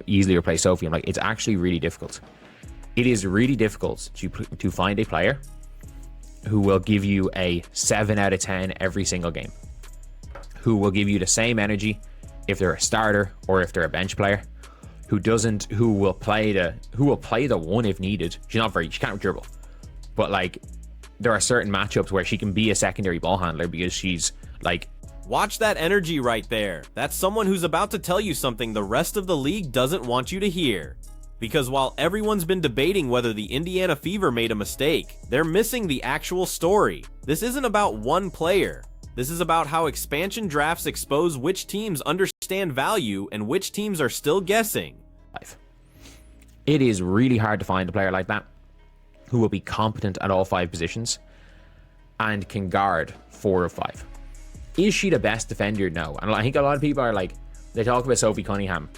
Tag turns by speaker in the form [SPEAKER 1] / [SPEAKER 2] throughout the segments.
[SPEAKER 1] easily replace Sophie. I'm like, it's actually really difficult. It is really difficult to find a player who will give you a 7 out of 10 every single game, who will give you the same energy if they're a starter or if they're a bench player, who will play the one if needed. She can't dribble, but like there are certain matchups where she can be a secondary ball handler because she's like,
[SPEAKER 2] watch that energy right there. That's someone who's about to tell you something the rest of the league doesn't want you to hear. Because while everyone's been debating whether the Indiana Fever made a mistake, they're missing the actual story. This isn't about one player. This is about how expansion drafts expose which teams understand value and which teams are still guessing.
[SPEAKER 1] It is really hard to find a player like that who will be competent at all 5 positions and can guard 4 of 5. Is she the best defender? No. And I think a lot of people are like, they talk about Sophie Cunningham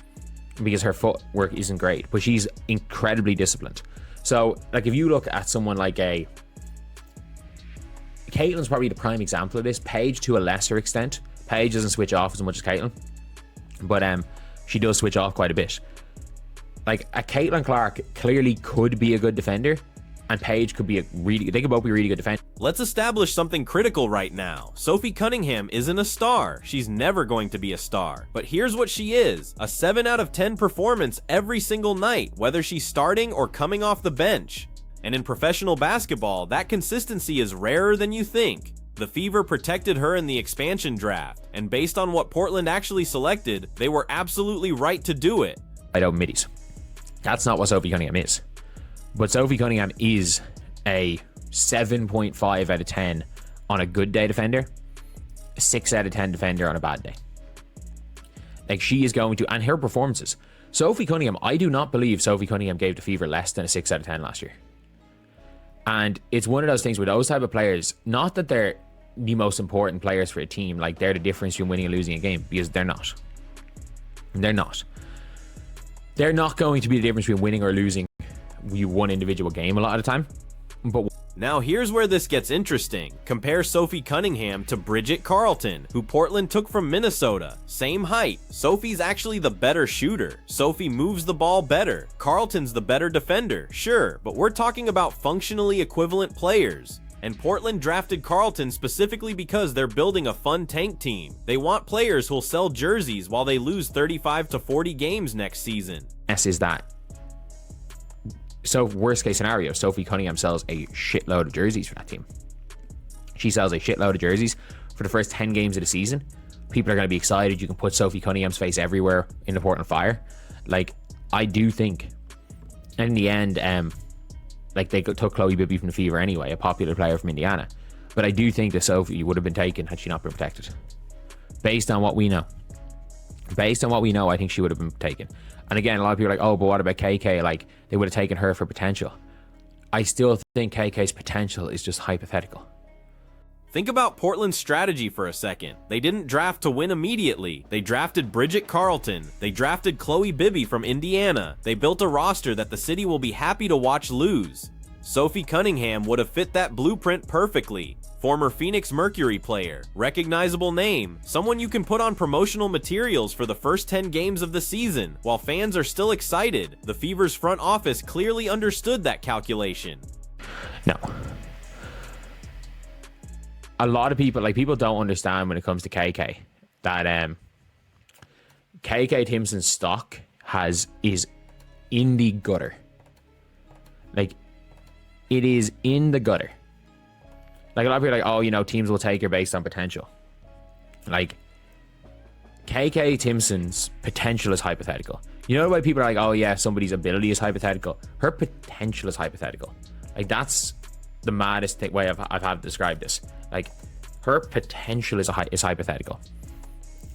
[SPEAKER 1] because her footwork isn't great, but she's incredibly disciplined. So like if you look at someone like Caitlin's probably the prime example of this. Paige to a lesser extent. Paige doesn't switch off as much as Caitlin, but she does switch off quite a bit. Like a Caitlin Clark clearly could be a good defender, and Paige could be they could both be really good defenders.
[SPEAKER 2] Let's establish something critical right now. Sophie Cunningham isn't a star. She's never going to be a star. But here's what she is: a 7 out of 10 performance every single night, whether she's starting or coming off the bench. And in professional basketball, that consistency is rarer than you think. The Fever protected her in the expansion draft, and based on what Portland actually selected, they were absolutely right to do it.
[SPEAKER 1] I don't middies. That's not what Sophie Cunningham is. But Sophie Cunningham is a 7.5 out of 10 on a good day defender, a 6 out of 10 defender on a bad day. Like she is going to, and her performances. Sophie Cunningham, I do not believe Sophie Cunningham gave the Fever less than a 6 out of 10 last year. And it's one of those things with those type of players, not that they're the most important players for a team, like they're the difference between winning and losing a game, because they're not. They're not. They're not going to be the difference between winning or losing one individual game a lot of the time. But
[SPEAKER 2] now here's where this gets interesting. Compare Sophie Cunningham to Bridget Carleton, who Portland took from Minnesota. Same height. Sophie's actually the better shooter. Sophie moves the ball better. Carleton's the better defender, sure, but we're talking about functionally equivalent players. And Portland drafted Carleton specifically because they're building a fun tank team. They want players who'll sell jerseys while they lose 35 to 40 games next season.
[SPEAKER 1] Is that so? Worst case scenario, Sophie Cunningham sells a shitload of jerseys for that team. She sells a shitload of jerseys for the first 10 games of the season. People are going to be excited. You can put Sophie Cunningham's face everywhere in the Portland Fire. Like, I do think, and in the end, like they took Chloe Bibby from the Fever anyway, a popular player from Indiana. But I do think that Sophie would have been taken had she not been protected. Based on what we know. I think she would have been taken. And again, a lot of people are like, oh, but what about KK? Like, they would have taken her for potential. I still think KK's potential is just hypothetical.
[SPEAKER 2] Think about Portland's strategy for a second. They didn't draft to win immediately. They drafted Bridget Carleton. They drafted Chloe Bibby from Indiana. They built a roster that the city will be happy to watch lose. Sophie Cunningham would have fit that blueprint perfectly. Former Phoenix Mercury player, recognizable name, someone you can put on promotional materials for the first 10 games of the season. While fans are still excited, the Fever's front office clearly understood that calculation.
[SPEAKER 1] No. A lot of people, people don't understand when it comes to KK, that KK Timpson's stock is in the gutter. Like, it is in the gutter. Like, a lot of people are like, oh, you know, teams will take her based on potential. Like, KK Timpson's potential is hypothetical. You know the way people are like, oh yeah, somebody's ability is hypothetical. Her potential is hypothetical. Like, that's the maddest way I've had to describe this. Like, her potential is hypothetical.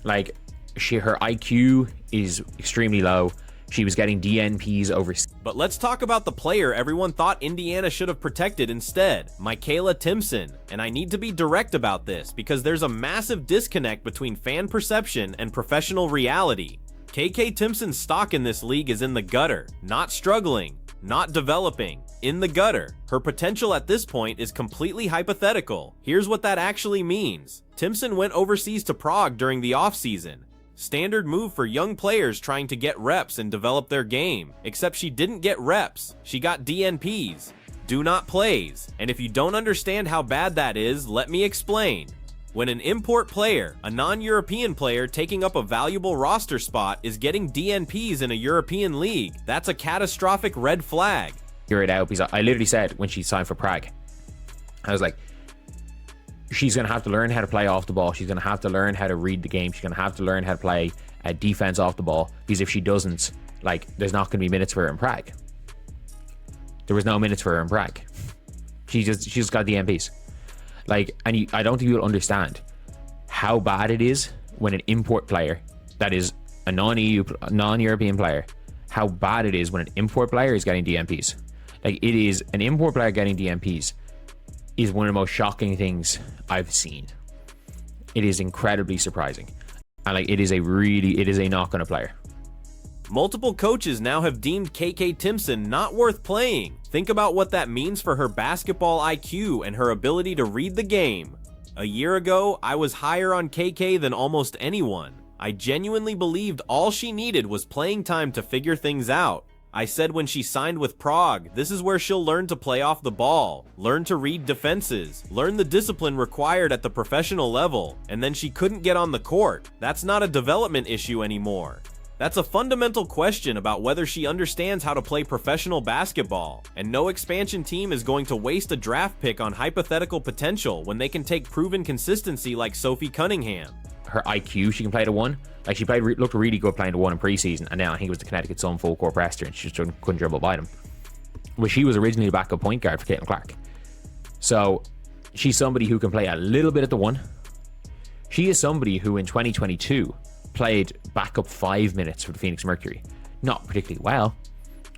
[SPEAKER 1] Like, her IQ is extremely low. She was getting DNPs over.
[SPEAKER 2] But let's talk about the player everyone thought Indiana should have protected instead, Mykaela Timpson. And I need to be direct about this because there's a massive disconnect between fan perception and professional reality. KK Timpson's stock in this league is in the gutter, not struggling, not developing, in the gutter. Her potential at this point is completely hypothetical. Here's what that actually means. Timpson went overseas to Prague during the offseason. Standard move for young players trying to get reps and develop their game. Except she didn't get reps. She got DNPs. Do not plays. And if you don't understand how bad that is, let me explain. When an import player, a non-European player taking up a valuable roster spot, is getting DNPs in a European league, that's a catastrophic red flag.
[SPEAKER 1] Figure it out, because I literally said when she signed for Prague, I was like, she's going to have to learn how to play off the ball. She's going to have to learn how to read the game. She's going to have to learn how to play defense off the ball, because if she doesn't, like, there's not going to be minutes for her in Prague. There was no minutes for her in Prague. She just got the MPs. Like, and I don't think you'll understand how bad it is when an import player that is a non-European player, how bad it is when an import player is getting DMPs. Like, it is, an import player getting DMPs is one of the most shocking things I've seen. It is incredibly surprising. And like, it is a knock on a player.
[SPEAKER 2] Multiple coaches now have deemed KK Timpson not worth playing. Think about what that means for her basketball IQ and her ability to read the game. A year ago, I was higher on KK than almost anyone. I genuinely believed all she needed was playing time to figure things out. I said when she signed with Prague, this is where she'll learn to play off the ball, learn to read defenses, learn the discipline required at the professional level, and then she couldn't get on the court. That's not a development issue anymore. That's a fundamental question about whether she understands how to play professional basketball, and no expansion team is going to waste a draft pick on hypothetical potential when they can take proven consistency like Sophie Cunningham.
[SPEAKER 1] Her IQ, she can play the one. Like, she looked really good playing the one in preseason, and now I think it was the Connecticut Sun full court press her, and she just couldn't dribble by them. Well, she was originally the backup point guard for Caitlin Clark. So she's somebody who can play a little bit at the one. She is somebody who in 2022 played backup 5 minutes for the Phoenix Mercury. Not particularly well,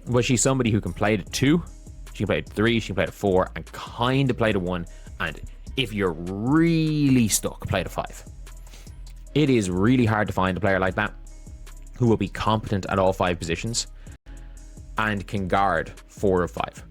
[SPEAKER 1] but she's somebody who can play the 2, she can play the 3, she can play the 4, and kind of play the 1, and if you're really stuck, play the 5. It is really hard to find a player like that who will be competent at all 5 positions and can guard 4 of 5.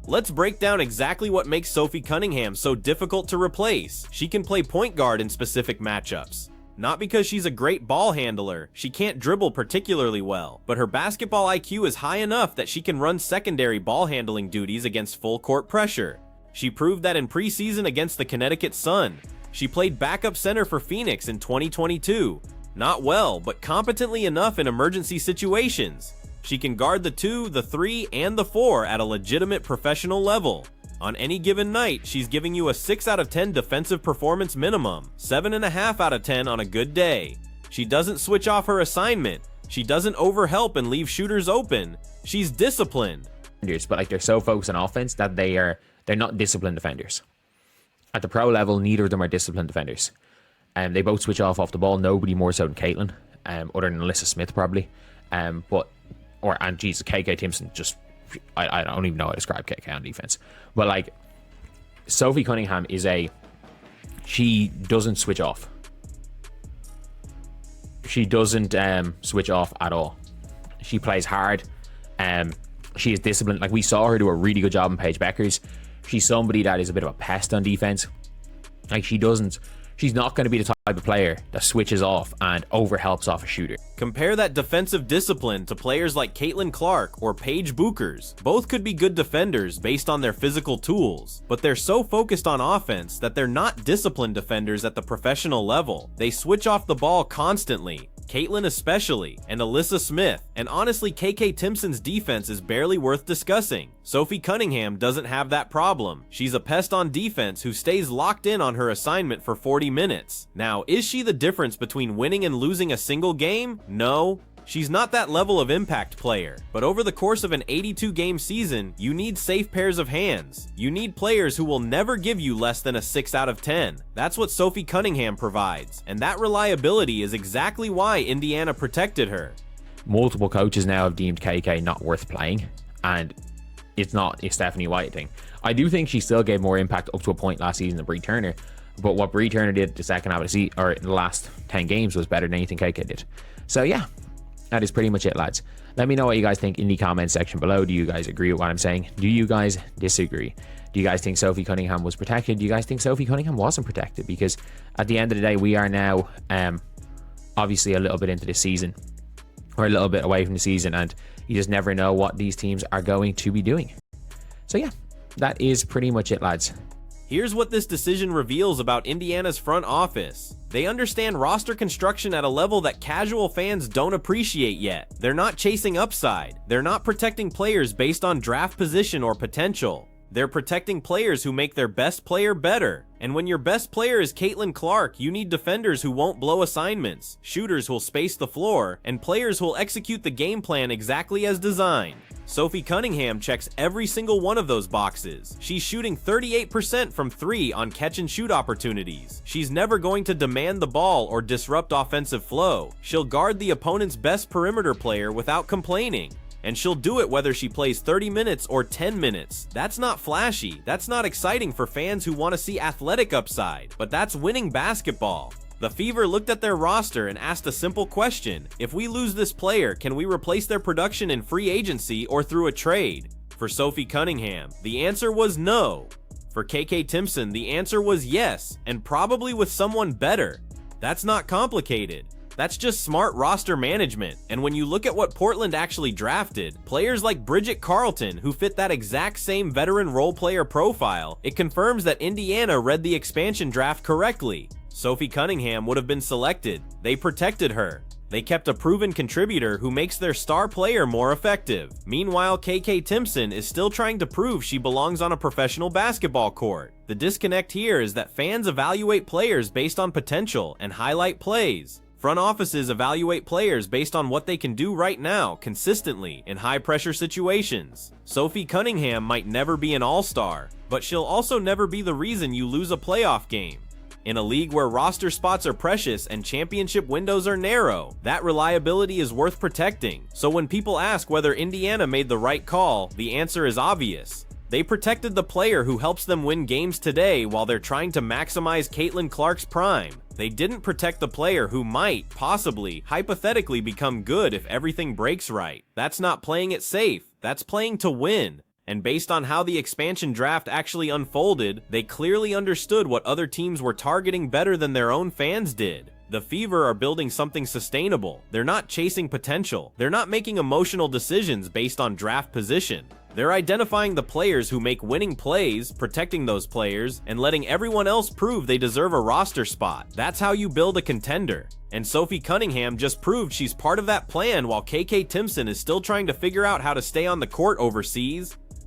[SPEAKER 2] Let's break down exactly what makes Sophie Cunningham so difficult to replace. She can play point guard in specific matchups. Not because she's a great ball handler, she can't dribble particularly well, but her basketball IQ is high enough that she can run secondary ball handling duties against full court pressure. She proved that in preseason against the Connecticut Sun. She played backup center for Phoenix in 2022. Not well, but competently enough in emergency situations. She can guard the 2, the 3, and the 4 at a legitimate professional level. On any given night, she's giving you a 6 out of 10 defensive performance minimum, 7.5 out of 10 on a good day. She doesn't switch off her assignment. She doesn't overhelp and leave shooters open. She's disciplined.
[SPEAKER 1] But like, they're so focused on offense that they're not disciplined defenders. At the pro level, neither of them are disciplined defenders. They both switch off the ball. Nobody more so than Caitlin, other than Alyssa Smith probably. KK Timpson just. I don't even know how to describe KK on defense. But like, Sophie Cunningham she doesn't switch off. She doesn't switch off at all. She plays hard. She is disciplined. Like, we saw her do a really good job in Paige Beckers. She's somebody that is a bit of a pest on defense. Like, she's not going to be the type of player that switches off and overhelps off a shooter.
[SPEAKER 2] Compare that defensive discipline to players like Caitlin Clark or Paige Buchers. Both could be good defenders based on their physical tools, but they're so focused on offense that they're not disciplined defenders at the professional level. They switch off the ball constantly. Caitlin especially, and Alyssa Smith, and honestly KK Timpson's defense is barely worth discussing. Sophie Cunningham doesn't have that problem. She's a pest on defense who stays locked in on her assignment for 40 minutes. Now, is she the difference between winning and losing a single game? No. She's not that level of impact player, but over the course of an 82-game season, you need safe pairs of hands. You need players who will never give you less than a 6 out of 10. That's what Sophie Cunningham provides, and that reliability is exactly why Indiana protected her.
[SPEAKER 1] Multiple coaches now have deemed KK not worth playing, and it's not a Stephanie White thing. I do think she still gave more impact up to a point last season than Bree Turner, but what Bree Turner did the second half of the season, or in the last 10 games, was better than anything KK did. So yeah. That is pretty much it, lads. Let me know what you guys think in the comment section below. Do you guys agree with what I'm saying? Do you guys disagree? Do you guys think Sophie Cunningham was protected? Do you guys think Sophie Cunningham wasn't protected? Because at the end of the day, we are now obviously a little bit into the season, or a little bit away from the season, and you just never know what these teams are going to be doing. So yeah, that is pretty much it, lads.
[SPEAKER 2] Here's what this decision reveals about Indiana's front office. They understand roster construction at a level that casual fans don't appreciate yet. They're not chasing upside. They're not protecting players based on draft position or potential. They're protecting players who make their best player better. And when your best player is Caitlin Clark, you need defenders who won't blow assignments, shooters who'll space the floor, and players who'll execute the game plan exactly as designed. Sophie Cunningham checks every single one of those boxes. She's shooting 38% from 3 on catch-and-shoot opportunities. She's never going to demand the ball or disrupt offensive flow. She'll guard the opponent's best perimeter player without complaining. And she'll do it whether she plays 30 minutes or 10 minutes. That's not flashy. That's not exciting for fans who want to see athletic upside. But that's winning basketball. The Fever looked at their roster and asked a simple question. If we lose this player, can we replace their production in free agency or through a trade? For Sophie Cunningham, the answer was no. For KK Timpson, the answer was yes, and probably with someone better. That's not complicated. That's just smart roster management. And when you look at what Portland actually drafted, players like Bridget Carleton, who fit that exact same veteran role player profile, it confirms that Indiana read the expansion draft correctly. Sophie Cunningham would have been selected. They protected her. They kept a proven contributor who makes their star player more effective. Meanwhile, KK Timpson is still trying to prove she belongs on a professional basketball court. The disconnect here is that fans evaluate players based on potential and highlight plays. Front offices evaluate players based on what they can do right now, consistently, in high-pressure situations. Sophie Cunningham might never be an all-star, but she'll also never be the reason you lose a playoff game. In a league where roster spots are precious and championship windows are narrow, that reliability is worth protecting. So when people ask whether Indiana made the right call, the answer is obvious. They protected the player who helps them win games today while they're trying to maximize Caitlin Clark's prime. They didn't protect the player who might, possibly, hypothetically become good if everything breaks right. That's not playing it safe, that's playing to win. And based on how the expansion draft actually unfolded, they clearly understood what other teams were targeting better than their own fans did. The Fever are building something sustainable. They're not chasing potential. They're not making emotional decisions based on draft position. They're identifying the players who make winning plays, protecting those players, and letting everyone else prove they deserve a roster spot. That's how you build a contender. And Sophie Cunningham just proved she's part of that plan while KK Timpson is still trying to figure out how to stay on the court overseas.